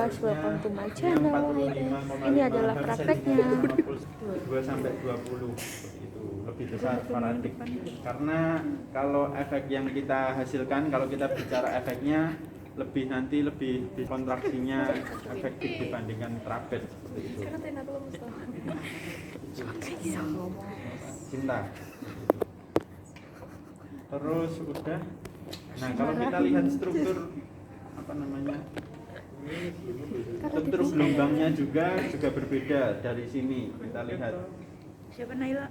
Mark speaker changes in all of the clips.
Speaker 1: guys, welcome to my channel. Ini adalah prakteknya
Speaker 2: 2 sampai 20 seperti itu, lebih besar paradik. Karena kalau efek yang kita hasilkan, kalau kita bicara efeknya lebih kontraksinya efektif dibandingkan trapez seperti itu. Cinta. Terus udah. Nah, kalau kita lihat struktur struktur gelombangnya juga berbeda dari sini. Kita lihat.
Speaker 3: Siapa Naila?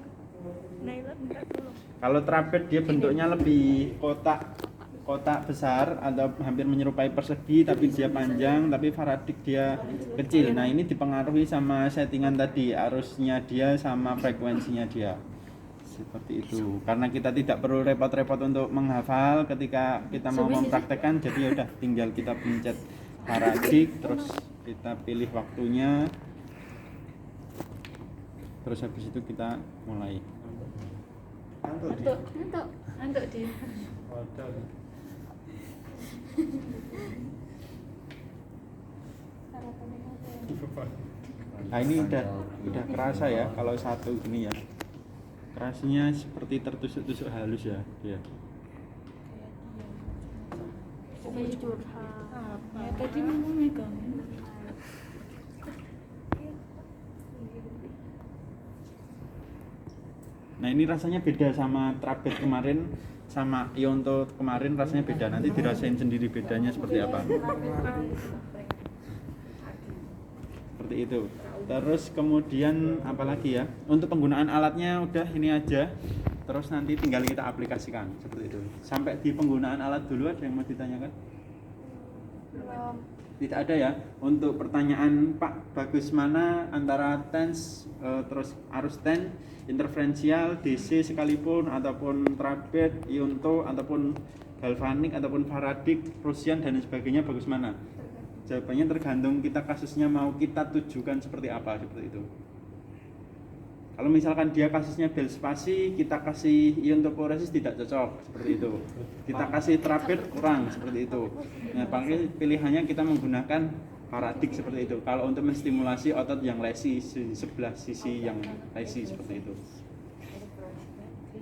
Speaker 3: Naila minta tolong.
Speaker 2: Kalau trapez dia bentuknya lebih kotak besar atau hampir menyerupai persegi, tapi dia panjang, tapi faradik dia kecil. Nah, ini dipengaruhi sama settingan tadi, arusnya dia sama frekuensinya dia. Seperti itu. Karena kita tidak perlu repot-repot untuk menghafal ketika kita mau mempraktekkan, jadi ya udah tinggal kita pencet faradik, terus kita pilih waktunya. Terus habis itu kita mulai.
Speaker 3: Antuk dia.
Speaker 2: Nah, ini udah kerasa ya kalau satu gini ya. Kerasnya seperti tertusuk-tusuk halus ya dia.
Speaker 1: kayak curhat.
Speaker 3: Ya tadi mau megang.
Speaker 2: Nah, ini rasanya beda sama trapez kemarin, sama Ionto kemarin rasanya beda. Nanti dirasain sendiri bedanya seperti apa. Seperti itu. Terus kemudian apalagi ya? Untuk penggunaan alatnya udah ini aja. Terus nanti tinggal kita aplikasikan seperti itu. Sampai di penggunaan alat dulu ada yang mau ditanyakan? Tidak ada ya. Untuk pertanyaan Pak, bagus mana antara TENS terus arus TEN, interferensial, DC sekalipun, ataupun trapez, Ionto, ataupun galvanik, ataupun faradik, Prussian dan sebagainya, bagus mana? Jawabannya tergantung kita kasusnya mau kita tujukan seperti apa, seperti itu. Kalau misalkan dia kasusnya bel spasi, kita kasih iontoporesis tidak cocok, seperti itu. Kita kasih trapez kurang, seperti itu. Nah, paling pilihannya kita menggunakan faradik seperti itu. Kalau untuk menstimulasi otot yang lesi, sebelah sisi yang lesi seperti itu.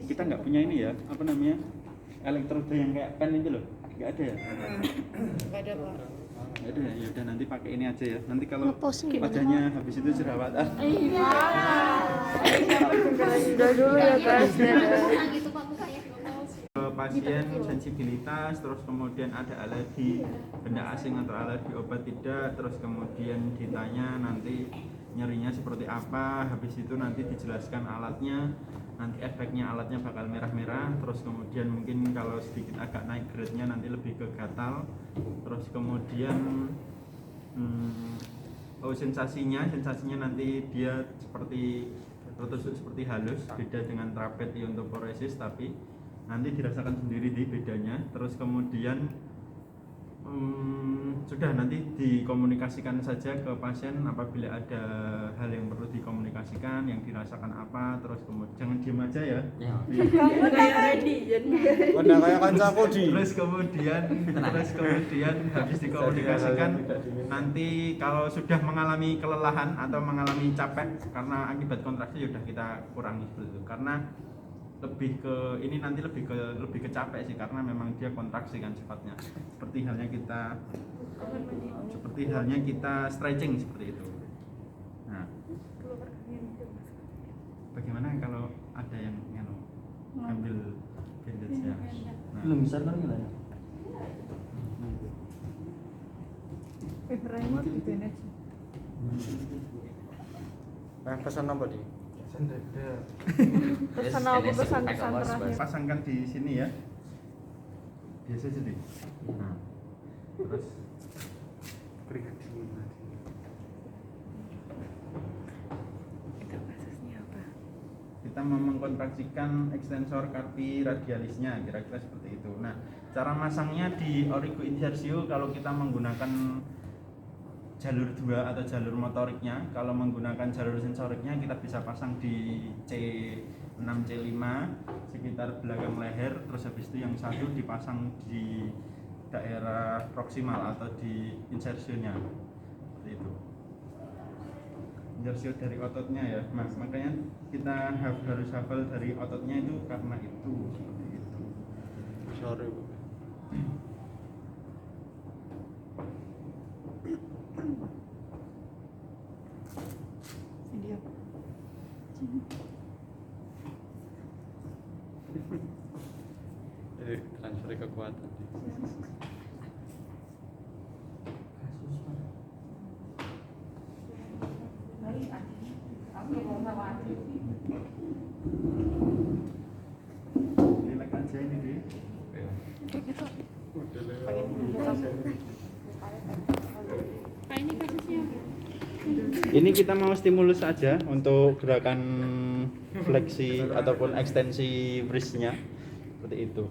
Speaker 2: Kita nggak punya ini ya, apa namanya? Elektroda yang kayak pen itu loh, nggak ada ya?
Speaker 3: Enggak ada, Pak.
Speaker 2: Ada ya, udah nanti pakai ini aja ya. Nanti kalau
Speaker 1: Ngepost gimana?
Speaker 2: wajahnya habis itu jerawatan.
Speaker 1: Udah dulu ya guys.
Speaker 2: Pasien sensibilitas, terus kemudian ada alergi benda asing atau alergi obat tidak, terus kemudian ditanya nanti nyerinya seperti apa, habis itu nanti dijelaskan alatnya, nanti efeknya alatnya bakal merah-merah, terus kemudian mungkin kalau sedikit agak naik grade-nya nanti lebih ke gatal, terus kemudian sensasinya nanti dia seperti tertusuk seperti halus, beda dengan trapez iontoporesis, tapi nanti dirasakan sendiri di bedanya. Terus kemudian sudah nanti dikomunikasikan saja ke pasien apabila ada hal yang perlu dikomunikasikan, yang dirasakan apa. Terus kemudian jangan diem aja ya.
Speaker 3: Kayak ready jadi.
Speaker 4: Udah kayak kancaku di.
Speaker 2: Terus kemudian habis dikomunikasikan, nanti kalau sudah mengalami kelelahan atau mengalami capek karena akibat kontraksi, sudah kita kurangi seperti itu. Karena lebih ke capek sih, karena memang dia kontraksi kan sifatnya. Seperti halnya kita stretching seperti itu. Nah, bagaimana kalau ada yang ambil bandage ya? Nah,
Speaker 4: Belum besar kan ya?
Speaker 3: Remote di manage.
Speaker 4: Pesan apa di?
Speaker 1: Pesan apa, pesan terakhir?
Speaker 2: pasangkan di sini ya, biasa jadi. Nah, terus keringat dingin tadi.
Speaker 3: Itu kasusnya apa?
Speaker 2: Kita mau mengkontraksikan ekstensor carpi radialisnya, kira-kira seperti itu. Nah, cara masangnya di origo insertio kalau kita menggunakan jalur 2 atau jalur motoriknya. Kalau menggunakan jalur sensoriknya kita bisa pasang di C6 C5 sekitar belakang leher, terus habis itu yang satu dipasang di daerah proksimal atau di insertionnya. injersio dari ototnya ya mas, makanya kita harus hafal dari ototnya itu karena itu seperti itu.
Speaker 4: Sorry Bu.
Speaker 3: Video.
Speaker 4: Jadi transfer kekuatan.
Speaker 2: Relax aja ini deh.
Speaker 3: Kayak gitu.
Speaker 1: Pak, ini kasusnya
Speaker 2: Ini kita mau stimulus aja untuk gerakan fleksi ataupun ekstensi wristnya seperti itu.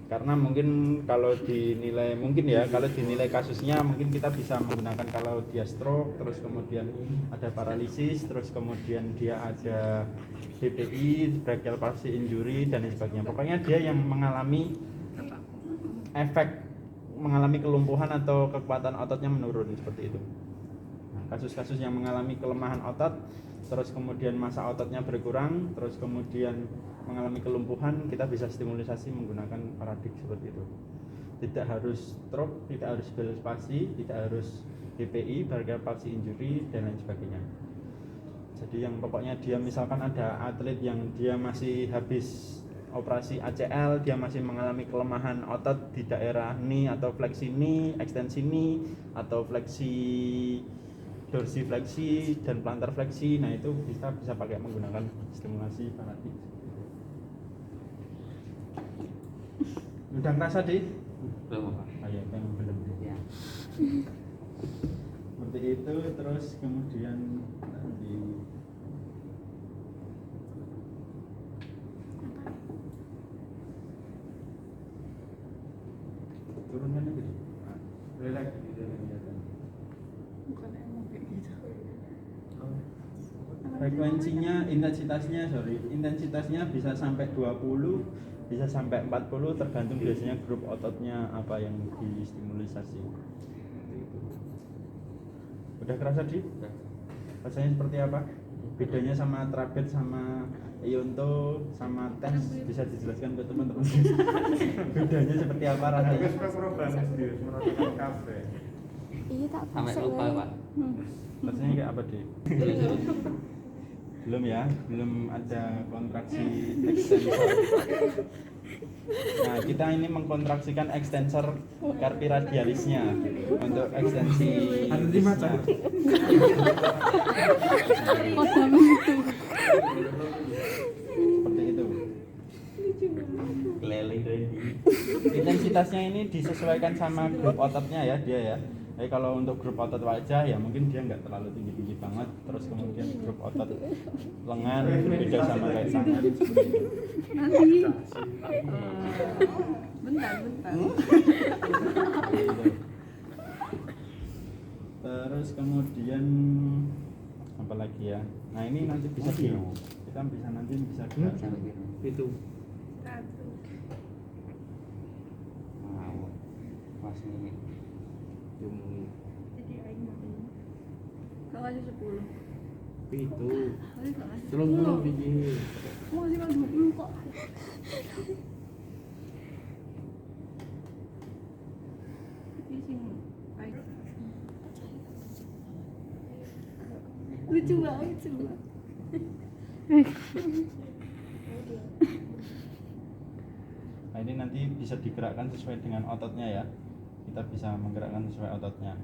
Speaker 2: Karena mungkin kalau dinilai kasusnya mungkin kita bisa menggunakan kalau dia stroke, terus kemudian ada paralisis, terus kemudian dia ada BPI, brachial palsy injury dan lain sebagainya. Pokoknya dia yang mengalami mengalami kelumpuhan atau kekuatan ototnya menurun seperti itu. Nah, kasus-kasus yang mengalami kelemahan otot, terus kemudian massa ototnya berkurang, terus kemudian mengalami kelumpuhan, kita bisa stimulisasi menggunakan paradik seperti itu. Tidak harus stroke, tidak harus brachial palsy, tidak harus BPI, brachial palsy injury dan lain sebagainya. Jadi yang pokoknya dia misalkan ada atlet yang dia masih habis operasi ACL, dia masih mengalami kelemahan otot di daerah knee atau fleksi knee, ekstensi knee atau fleksi dorsifleksi dan plantar fleksi. Nah, itu bisa pakai menggunakan stimulasi paradik. Udah ngerasa deh?
Speaker 5: Belum Pak.
Speaker 2: Oh iya, kan belum.
Speaker 5: Ya.
Speaker 2: Seperti itu, terus kemudian nanti turunkan aja deh. Relax gitu.
Speaker 3: Bukan emang kayak gitu.
Speaker 2: Frekuensinya, intensitasnya bisa sampai 20, bisa sampai 40, tergantung biasanya grup ototnya apa yang distimulisasi. Seperti itu. Udah kerasa di? Rasanya seperti apa? Bedanya sama trapet sama Ionto sama TENS bisa dijelaskan ke teman-teman. Bedanya seperti apa rasanya?
Speaker 1: iya tak
Speaker 5: Sampai
Speaker 1: bisa.
Speaker 5: lupa Pak.
Speaker 2: Rasanya kayak apa deh? Belum ya, belum ada kontraksi extensor. Nah, kita ini mengkontraksikan extensor carpi radialisnya untuk ekstensi wristnya. Seperti itu.
Speaker 5: Keliling dari
Speaker 2: Intensitasnya ini disesuaikan sama grup ototnya ya dia ya. Jadi kalau untuk grup otot wajah ya mungkin dia nggak terlalu tinggi-tinggi banget. Terus kemudian grup otot lengan beda sama kayak tangan seperti itu.
Speaker 3: Nanti. Bentar.
Speaker 2: Gitu. Terus kemudian apa lagi ya? Nah ini nanti bisa kita bisa nanti bisa gerakan.
Speaker 5: itu.
Speaker 3: Satu.
Speaker 5: Wow. Mas ini.
Speaker 3: Jadi aing mau ini. Kalau aja 10.
Speaker 5: Itu.
Speaker 3: Kali kalau aja
Speaker 5: 30 biji.
Speaker 3: Mau sih 20 kok. Tapi sing aing. Lucu banget.
Speaker 2: Nah ini nanti bisa digerakkan sesuai dengan ototnya ya. Kita bisa menggerakkan sesuai ototnya.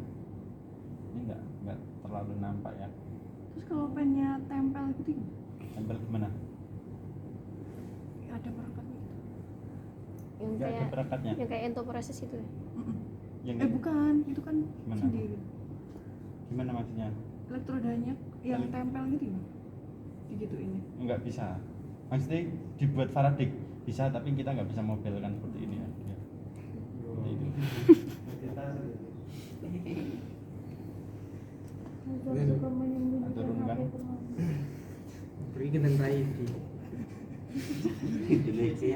Speaker 2: Ini enggak terlalu nampak ya.
Speaker 3: Terus kalau pennya tempel gitu
Speaker 2: Tempel gimana?
Speaker 3: ada perangkatnya gitu.
Speaker 1: Yang
Speaker 2: Enggak ada
Speaker 1: kayak
Speaker 2: perekatnya.
Speaker 1: yang kayak entoproses itu ya.
Speaker 2: Yang
Speaker 3: Bukan, itu kan
Speaker 2: Gimana?
Speaker 3: sendiri.
Speaker 2: gimana maksudnya?
Speaker 3: Elektrodanya yang
Speaker 2: Ele-
Speaker 3: tempel gitu ya. Gitu ini.
Speaker 2: Enggak bisa. Maksudnya dibuat Faraday bisa, tapi kita nggak bisa mobilkan seperti ini ya. Seperti itu. Turunkan.
Speaker 5: Pergi ke tentrai di. Itu lagi.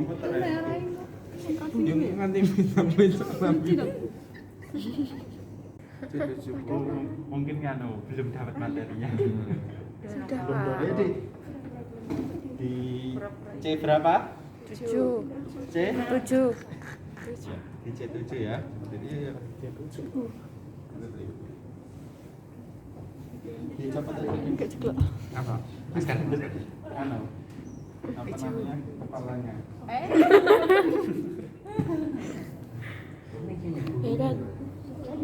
Speaker 4: Tunjuk nganti sampai
Speaker 3: Tidak.
Speaker 2: Oh, mungkin kan belum dapat materinya.
Speaker 1: Sudah.
Speaker 2: Ya, di C berapa?
Speaker 1: 7.
Speaker 2: C?
Speaker 1: 7.
Speaker 2: Di C7 ya. Jadi ya C7. Dicopot aja.
Speaker 1: Enggak juga.
Speaker 5: Apa? Mas kan.
Speaker 2: Anu. Apa namanya? Kepalanya.
Speaker 1: Ya kan.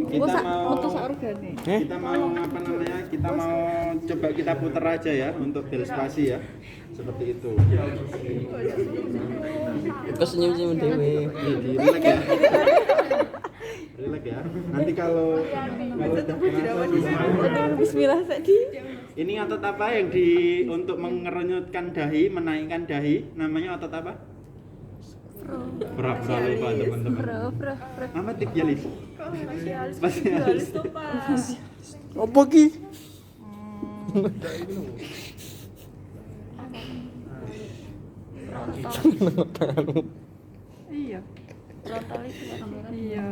Speaker 2: Kita mau
Speaker 1: organe.
Speaker 2: kita mau apa namanya? Kita mau coba kita putar aja ya untuk bel spasi ya. Seperti itu.
Speaker 4: Kok senyum-senyum dewe.
Speaker 2: Relax ya. Relax ya. Nanti kalau udah kerasa,
Speaker 1: Bismillah tadi.
Speaker 2: ini otot apa yang untuk mengerunyutkan dahi, menaikkan dahi, namanya otot apa? Lupa teman-teman.
Speaker 1: Bro.
Speaker 2: Apa tibialis? Spasialis.
Speaker 4: Apa ki?
Speaker 3: Iya.
Speaker 1: Frontalis kamera.
Speaker 3: Iya.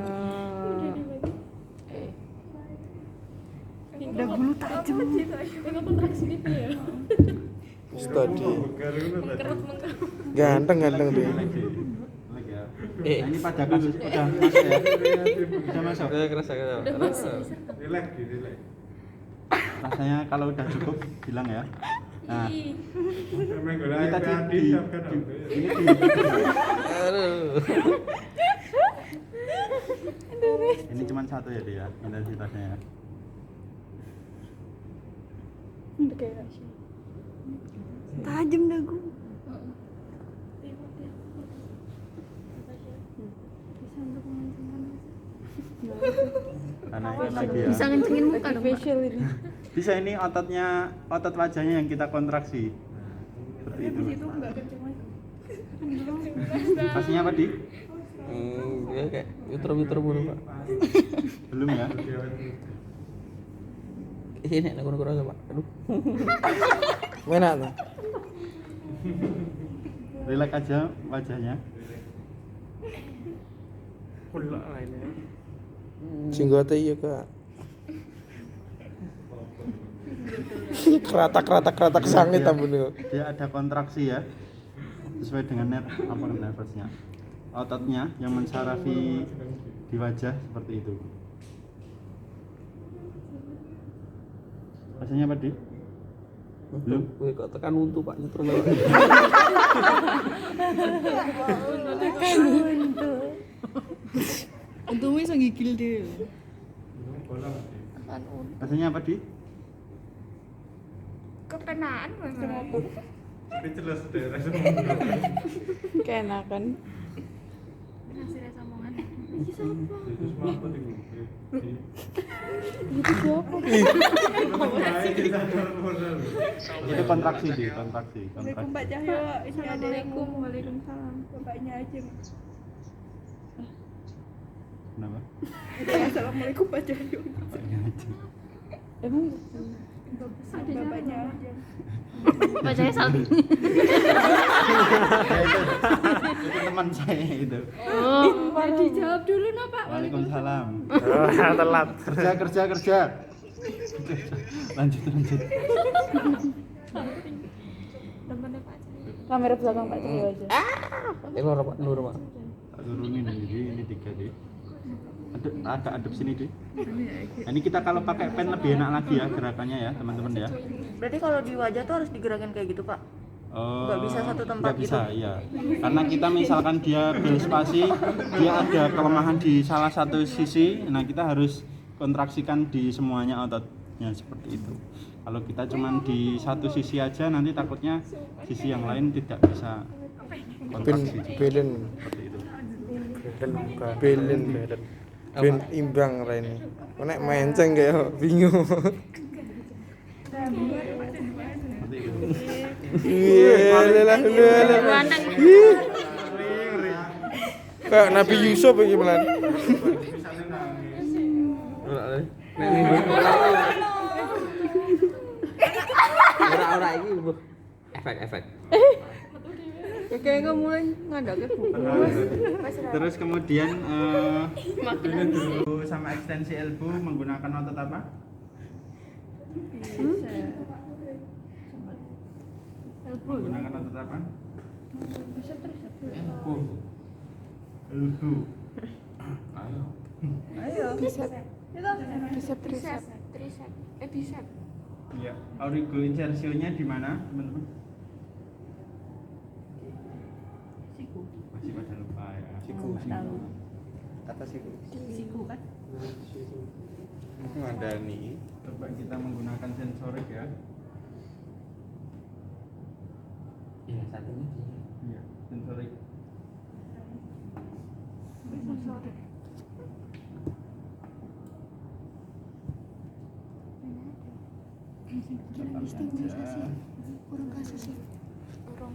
Speaker 3: Udah bulu tajam.
Speaker 6: Tadi ganteng dia.
Speaker 2: Relax ya. Nah, ini pada kasus udah masuk ya. Bisa masuk.
Speaker 4: Kerasa.
Speaker 2: Relax. Rasanya kalau udah cukup bilang ya. Nah, ini tadi ini ini cuma satu ya dia intensitasnya ya.
Speaker 3: Tajam dagu.
Speaker 2: Karena ini lagi ya.
Speaker 1: Bisa ngencengin muka dong. Facial ini.
Speaker 2: Bisa ini otot wajahnya yang kita kontraksi. Seperti itu. Pastinya apa di?
Speaker 4: Ya kayak utro bulu pak.
Speaker 2: Belum ya?
Speaker 4: Ini aku kurang pak. Aduh.
Speaker 6: Enak tuh.
Speaker 2: Relax aja wajahnya.
Speaker 5: Pula lainnya.
Speaker 6: Jenggote iya kak. Keratak sangit ambune.
Speaker 2: Dia ada kontraksi ya. Sesuai dengan nervusnya. Ototnya yang mensarafi di wajah seperti itu. Rasanya apa, Di? Belum?
Speaker 4: Gue kok tekan untuk pak nyetrum lagi.
Speaker 3: Untungnya bisa gigil deh.
Speaker 2: Rasanya apa, Di?
Speaker 1: Kepenaan banget.
Speaker 2: Speechless deh.
Speaker 1: Keenakan.
Speaker 3: Hasilnya samongan.
Speaker 2: Itu kontraksi, Di, kontraksi.
Speaker 3: Assalamualaikum Mbak Cahyo. Ini ada yang
Speaker 1: Assalamualaikum. Waalaikumsalam.
Speaker 3: bapaknya aja.
Speaker 2: Kenapa?
Speaker 3: Assalamualaikum Mbak Cahyo.
Speaker 1: Emang
Speaker 3: Bapaknya aja.
Speaker 1: bacanya salting.
Speaker 2: Itu teman saya itu.
Speaker 1: Oh, dijawab dulu no Pak.
Speaker 2: Waalaikumsalam.
Speaker 6: Telat.
Speaker 2: Kerja. Lanjut.
Speaker 1: Kamera belakang Pak Cahyo aja.
Speaker 4: Loro pak, loro pak.
Speaker 2: Tak turunin ini 3 deh. Agak adep sini deh. Ini kita kalau pakai pen lebih enak lagi ya gerakannya ya teman-teman ya.
Speaker 7: Berarti kalau di wajah tuh harus digerakin kayak gitu, Pak? Nggak bisa satu tempat
Speaker 2: nggak bisa,
Speaker 7: gitu?
Speaker 2: iya. Karena kita misalkan dia bel spasi, dia ada kelemahan di salah satu sisi, nah kita harus kontraksikan di semuanya ototnya seperti itu. Kalau kita cuman di satu sisi aja, nanti takutnya sisi yang lain tidak bisa kontraksi.
Speaker 6: Belen.
Speaker 2: Seperti itu.
Speaker 6: Belen. Ben imbang Raini. Nek menceng kayak bingung.
Speaker 2: Seperti itu.
Speaker 6: Iya, lelah. Kayak Nabi Yusuf iki melan.
Speaker 4: Ora iki Bu. Efek.
Speaker 3: Kayak mulai ngadake buku.
Speaker 2: Terus kemudian dulu sama ekstensi elbow menggunakan otot apa? Menggunakan otot apa?
Speaker 4: Elbow.
Speaker 2: Elbow.
Speaker 4: Ayo.
Speaker 1: Bicep.
Speaker 3: Itu
Speaker 1: Bicep
Speaker 3: tricep.
Speaker 1: tricep. Bicep.
Speaker 2: Iya. Aurigo insersionya di mana, teman-teman?
Speaker 3: Siku.
Speaker 2: Masih pada lupa ya.
Speaker 6: Siku. Kata siku.
Speaker 3: Siku kan?
Speaker 6: Ada nih.
Speaker 2: Coba kita menggunakan sensorik ya.
Speaker 4: Iya, satunya di
Speaker 2: Iya, sensorik.
Speaker 1: Kurang kasus sih. Kurang.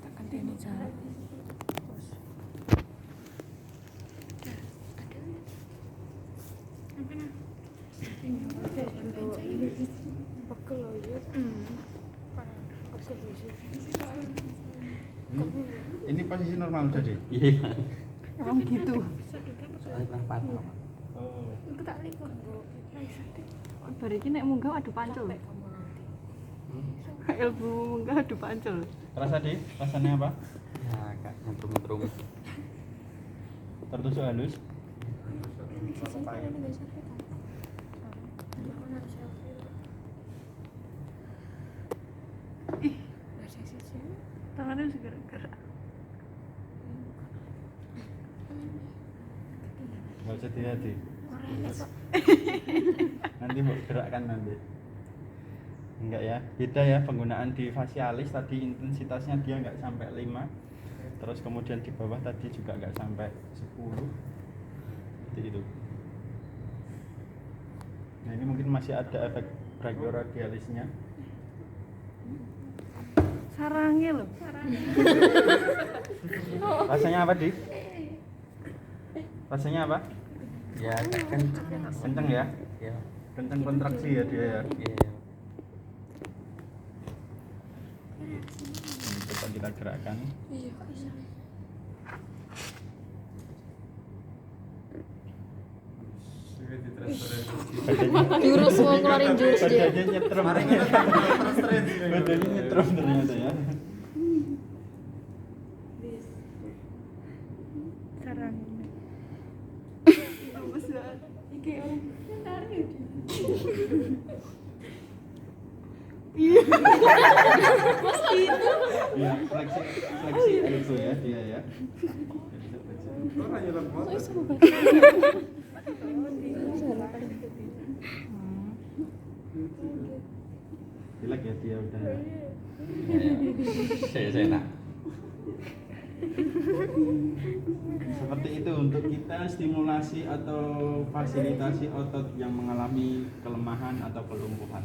Speaker 1: Tekan ini jalan. Pegel loh ya.
Speaker 2: Ini posisi normal udah deh.
Speaker 4: Iya.
Speaker 3: Emang gitu.
Speaker 4: Soalnya pernah patah.
Speaker 2: Oh.
Speaker 1: Aku tak lihat.
Speaker 3: Bar iki nek munggah adu pancul. Ilmu munggah adu pancul.
Speaker 2: Rasa deh, rasanya apa?
Speaker 4: Ya, agak nyentrum-nyentrum.
Speaker 2: Tertusuk halus.
Speaker 3: Tangannya masih gerak-gerak.
Speaker 2: Gak usah hati-hati. Nanti mau gerakkan nanti. Enggak ya, beda ya penggunaan di facialis tadi intensitasnya dia nggak sampai 5. Terus kemudian di bawah tadi juga nggak sampai 10. Seperti itu. Nah ini mungkin masih ada efek brachioradialisnya.
Speaker 3: Sarangnya loh.
Speaker 2: Rasanya apa, Di? Rasanya apa?
Speaker 4: Ya, agak kenceng.
Speaker 2: Kenceng ya?
Speaker 4: Ya.
Speaker 2: Kenceng kontraksi ya dia ya.
Speaker 4: Iya.
Speaker 2: Coba kita gerakkan.
Speaker 1: Iya, bisa. Jurus mau ngeluarin jurus dia.
Speaker 2: Badannya nyetrum. Badannya nyetrum ternyata ya.
Speaker 3: Sarangnya. Bagus banget. Iki orang nari.
Speaker 2: Iya, fleksi elbow ya dia ya.
Speaker 1: Soalnya sama
Speaker 2: Relax ya dia udah.
Speaker 4: Saya enak.
Speaker 2: Seperti itu untuk kita stimulasi atau fasilitasi otot yang mengalami kelemahan atau kelumpuhan.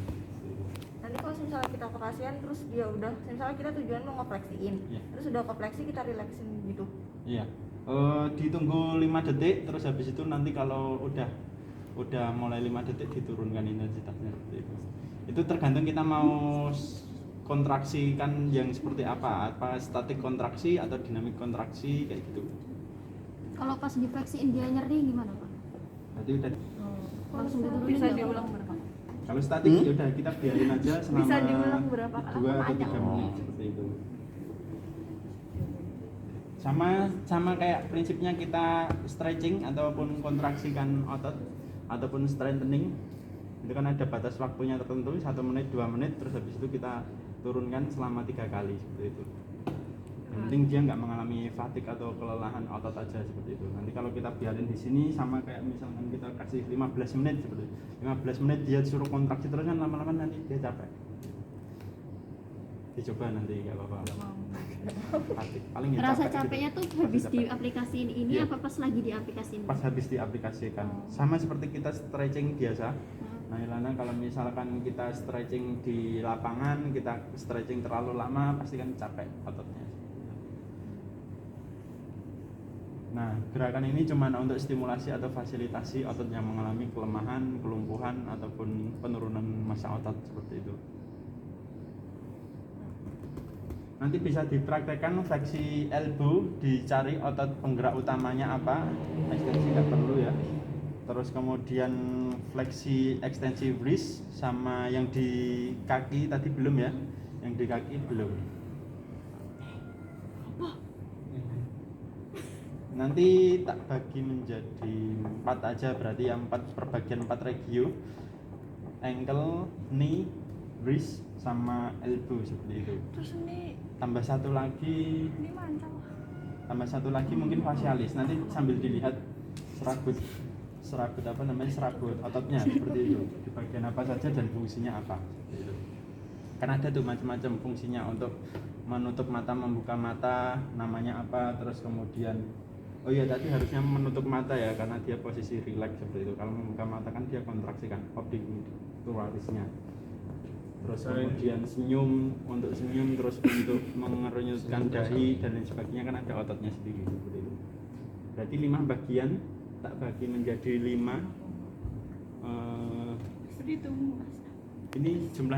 Speaker 7: Nanti kalau misalnya kita operasian terus dia udah, misalnya kita tujuan mau ngefleksiin,
Speaker 2: Iya.
Speaker 7: terus udah kefleksi kita relaxin gitu.
Speaker 2: Iya. Ditunggu 5 detik terus habis itu nanti kalau udah mulai 5 detik diturunkan intensitasnya seperti itu. Itu tergantung kita mau kontraksikan yang seperti apa statik kontraksi atau dinamik kontraksi kayak gitu.
Speaker 1: Kalau pas difleksiin dia nyeri gimana, Pak?
Speaker 2: Berarti udah
Speaker 1: Langsung diturunin
Speaker 3: Bisa
Speaker 1: nggak, Pak?
Speaker 3: diulang berapa?
Speaker 2: kalau statik ya udah kita biarin aja selama
Speaker 3: Bisa diulang berapa kali?
Speaker 2: 2 atau
Speaker 3: Panjang.
Speaker 2: 3 menit seperti itu. Sama kayak prinsipnya kita stretching ataupun kontraksikan otot ataupun strengthening, itu kan ada batas waktunya tertentu 1 menit 2 menit terus habis itu kita turunkan selama 3 kali seperti itu. Yang penting dia nggak mengalami fatigue atau kelelahan otot aja seperti itu. Nanti kalau kita biarin di sini sama kayak misalkan kita kasih 15 menit seperti itu. 15 menit dia suruh kontraksi terus kan lama-lama nanti dia capek. Dicoba nanti nggak apa-apa. Fatigue paling ya
Speaker 1: Rasa
Speaker 2: capek
Speaker 1: capeknya
Speaker 2: gitu.
Speaker 1: tuh habis
Speaker 2: Capek.
Speaker 1: diaplikasiin ini
Speaker 2: Iya.
Speaker 1: apa pas lagi diaplikasiin?
Speaker 2: Pas habis diaplikasikan sama seperti kita stretching biasa. Nah Ilana kalau misalkan kita stretching di lapangan, kita stretching terlalu lama pasti kan capek ototnya. Nah gerakan ini cuma untuk stimulasi atau fasilitasi otot yang mengalami kelemahan, kelumpuhan ataupun penurunan massa otot seperti itu. Nanti bisa dipraktekkan fleksi elbow, dicari otot penggerak utamanya apa, ekstensi nggak perlu ya. terus kemudian fleksi extensive wrist sama yang di kaki tadi belum ya, yang di kaki belum. Nanti tak bagi menjadi 4 aja, berarti yang 4 perbagian 4 regio, ankle, knee, wrist sama elbow seperti itu.
Speaker 3: Terus ini
Speaker 2: Tambah satu lagi
Speaker 3: mantap.
Speaker 2: mungkin facialis, nanti sambil dilihat serabut apa namanya, serabut ototnya seperti itu, di bagian apa saja dan fungsinya apa seperti itu. Kan ada tuh macam-macam fungsinya, untuk menutup mata, membuka mata namanya apa, terus kemudian oh iya tadi harusnya menutup mata ya, karena dia posisi relax seperti itu. Kalau membuka mata kan dia kontraksi kan, oblicularisnya. Terus kemudian senyum, untuk senyum, terus untuk mengerunyutkan dahi dan lain sebagainya kan ada ototnya sendiri seperti itu. Berarti 5 bagian tak bagi menjadi 5.
Speaker 3: Sedih tuh Mas.
Speaker 2: Ini jumlahnya